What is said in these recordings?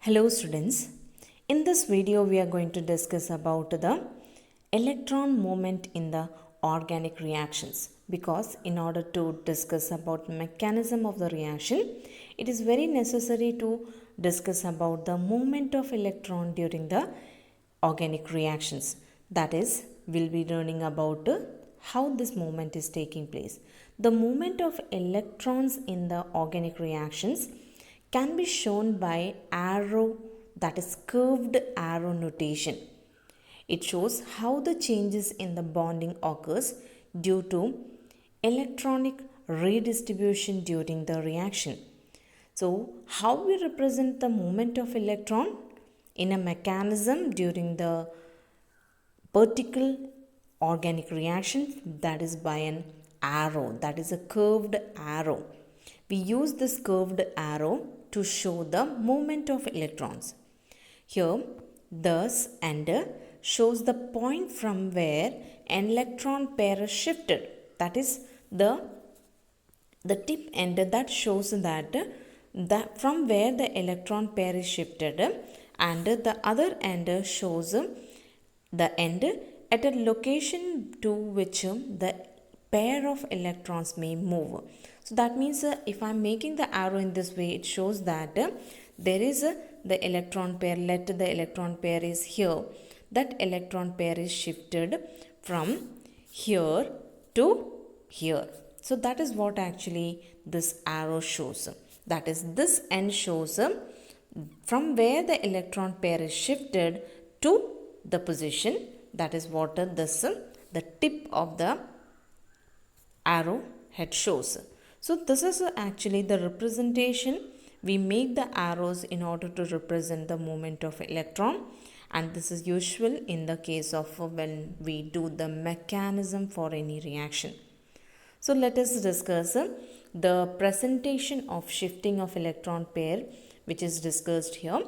Hello students, in this video we are going to discuss about the electron movement in the organic reactions, because in order to discuss about mechanism of the reaction it is very necessary to discuss about the movement of electron during the organic reactions. That is, we'll be learning about how this movement is taking place. The movement of electrons in the organic reactions can be shown by arrow, that is curved arrow notation. It shows how the changes in the bonding occurs due to electronic redistribution during the reaction. So, how we represent the movement of electron in a mechanism during the particle organic reaction, that is by an arrow, that is a curved arrow. We use this curved arrow to show the movement of electrons. Here, thus and shows the point from where an electron pair is shifted. That is the tip end that shows that from where the electron pair is shifted, and the other end shows the end at a location to which the pair of electrons may move. So that means if I am making the arrow in this way, it shows that there is the electron pair. Let the electron pair is here. That electron pair is shifted from here to here. So that is what actually this arrow shows. That is, this end shows from where the electron pair is shifted to the position. That is what the tip of the arrow head shows. So this is actually the representation. We make the arrows in order to represent the movement of electron, and this is usual in the case of when we do the mechanism for any reaction. So let us discuss the presentation of shifting of electron pair, which is discussed here.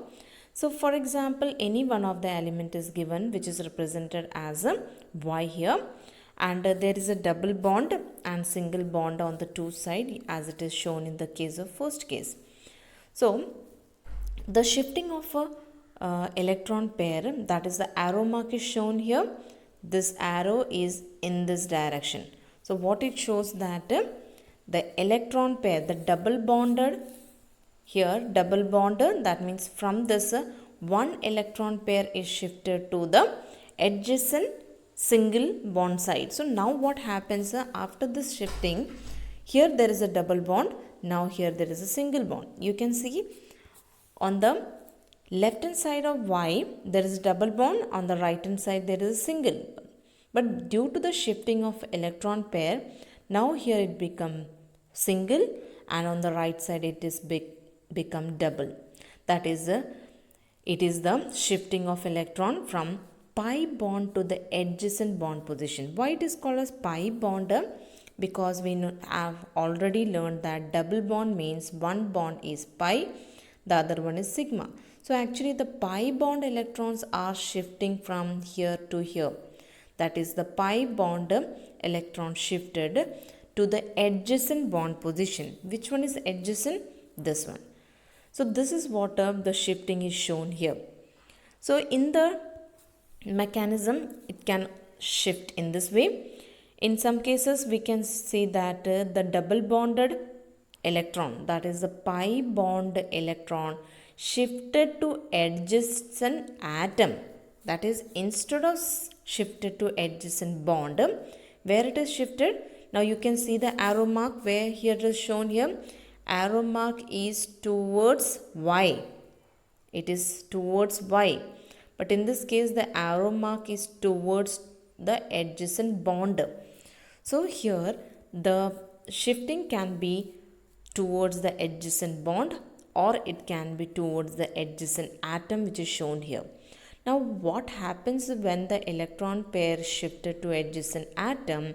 So for example, any one of the element is given which is represented as a Y here, and there is a double bond and single bond on the two sides as it is shown in the case of first case. So the shifting of a electron pair, that is the arrow mark is shown here. This arrow is in this direction. So what it shows that the electron pair, the double bonded here, double bonded, that means from this one electron pair is shifted to the adjacent single bond side. So now what happens after this shifting, here there is a double bond, now here there is a single bond. You can see on the left hand side of Y there is a double bond, on the right hand side there is a single. But due to the shifting of electron pair, now here it become single, and on the right side it is become double. That is it is the shifting of electron from pi bond to the adjacent bond position. Why it is called as pi bond? Because we have already learned that double bond means one bond is pi, the other one is sigma. So actually the pi bond electrons are shifting from here to here. That is, the pi bond electron shifted to the adjacent bond position. Which one is adjacent? This one. So this is what the shifting is shown here. So in the mechanism it can shift in this way. In some cases we can see that the double bonded electron, that is the pi bond electron, shifted to adjacent atom. That is, instead of shifted to adjacent bond, where it is shifted, now you can see the arrow mark where here it is shown here. Arrow mark is towards Y. It is towards Y. But in this case the arrow mark is towards the adjacent bond. So here the shifting can be towards the adjacent bond, or it can be towards the adjacent atom, which is shown here. Now what happens when the electron pair is shifted to adjacent atom?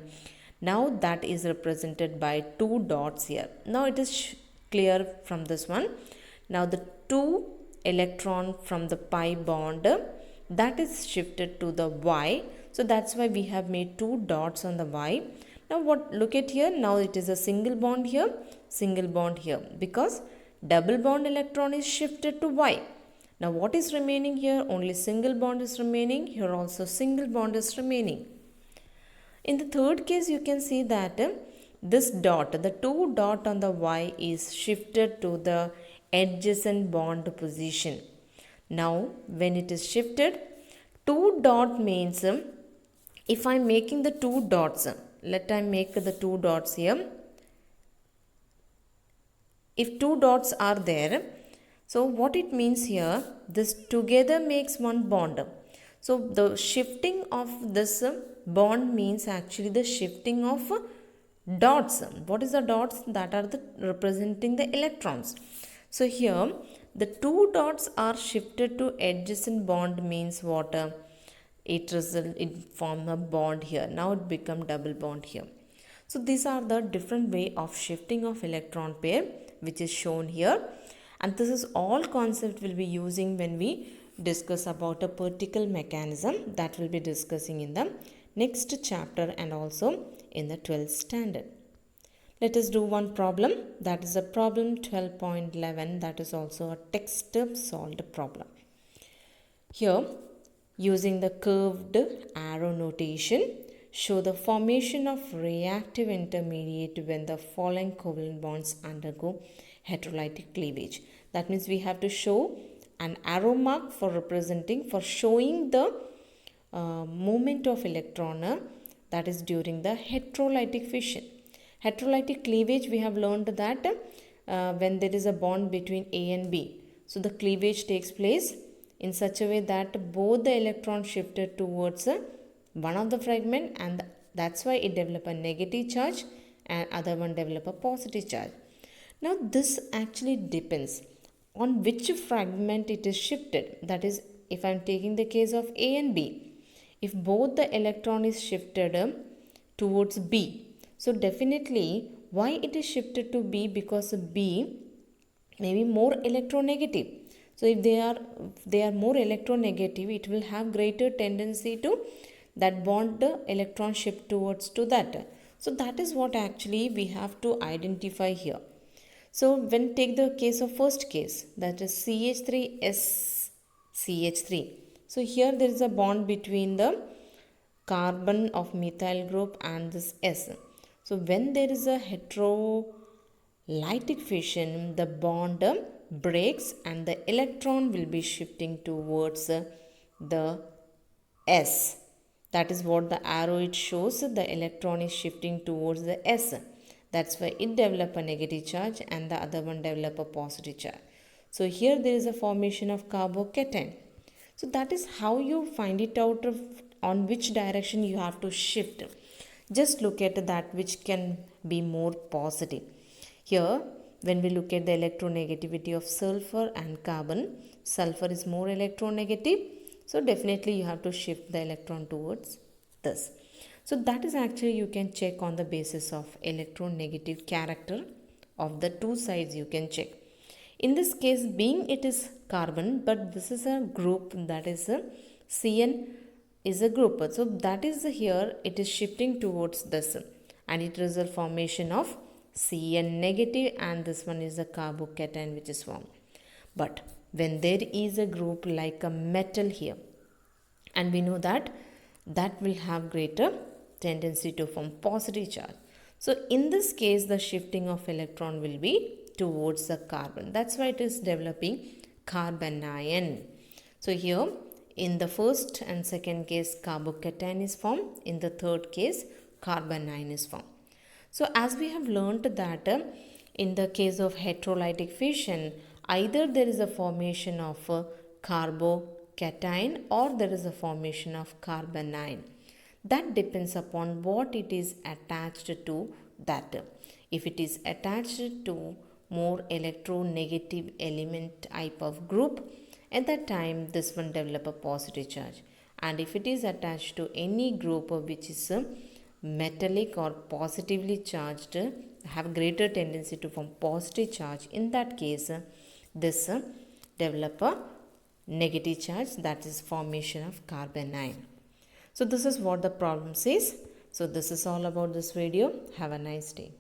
Now that is represented by two dots here. Now it is clear from this one. Now the two electron from the pi bond, that is shifted to the Y. So that's why we have made two dots on the Y. Now what, look at here, now it is a single bond here, single bond here, because double bond electron is shifted to Y. Now what is remaining here? Only single bond is remaining. Here also single bond is remaining. In the third case, you can see that this dot, the two dot on the Y is shifted to the adjacent bond position. Now when it is shifted, two dot means if I am making the two dots, let I make the two dots here. If two dots are there, so what it means here, this together makes one bond. So the shifting of this bond means actually the shifting of dots. What is the dots? That are the representing the electrons. So here the two dots are shifted to adjacent bond means what? It form a bond here. Now it become double bond here. So these are the different way of shifting of electron pair which is shown here, and this is all concept we'll be using when we discuss about a particle mechanism that we'll be discussing in the next chapter and also in the 12th standard. Let us do one problem, that is a problem 12.11, that is also a text solved problem. Here, using the curved arrow notation, show the formation of reactive intermediate when the following covalent bonds undergo heterolytic cleavage. That means we have to show an arrow mark for representing, for showing the movement of electron that is during the heterolytic fission. Heterolytic cleavage, we have learned that when there is a bond between A and B. So the cleavage takes place in such a way that both the electrons shifted towards one of the fragment, and that's why it develop a negative charge and other one develop a positive charge. Now this actually depends on which fragment it is shifted. That is, if I am taking the case of A and B, if both the electron is shifted towards B, so definitely why it is shifted to B? Because B may be more electronegative. So if they are more electronegative, it will have greater tendency to that bond the electron shift towards to that. So that is what actually we have to identify here. So when take the case of first case, that is CH3 SCH3. So here there is a bond between the carbon of methyl group and this S. So when there is a heterolytic fission, the bond breaks and the electron will be shifting towards the S. That is what the arrow it shows, the electron is shifting towards the S. That's why it develop a negative charge and the other one develop a positive charge. So here there is a formation of carbocation. So that is how you find it out of on which direction you have to shift. Just look at that which can be more positive. Here when we look at the electronegativity of sulfur and carbon, sulfur is more electronegative. So definitely you have to shift the electron towards this. So that is actually you can check on the basis of electronegative character of the two sides you can check. In this case, being it is carbon, but this is a group, that is a CN is a group. So that is here it is shifting towards this and it is a formation of CN negative and this one is a carbocation which is formed. But when there is a group like a metal here, and we know that that will have greater tendency to form positive charge. So in this case the shifting of electron will be towards the carbon. That's why it is developing carbanion. So here in the first and second case carbocation is formed, in the third case carbanion is formed. So as we have learnt that in the case of heterolytic fission, either there is a formation of carbocation or there is a formation of carbanion. That depends upon what it is attached to that. If it is attached to more electronegative element type of group, at that time this one develop a positive charge. And if it is attached to any group which is metallic or positively charged, have greater tendency to form positive charge, in that case this develop a negative charge, that is formation of carbanion. So this is what the problem says. So this is all about this video. Have a nice day.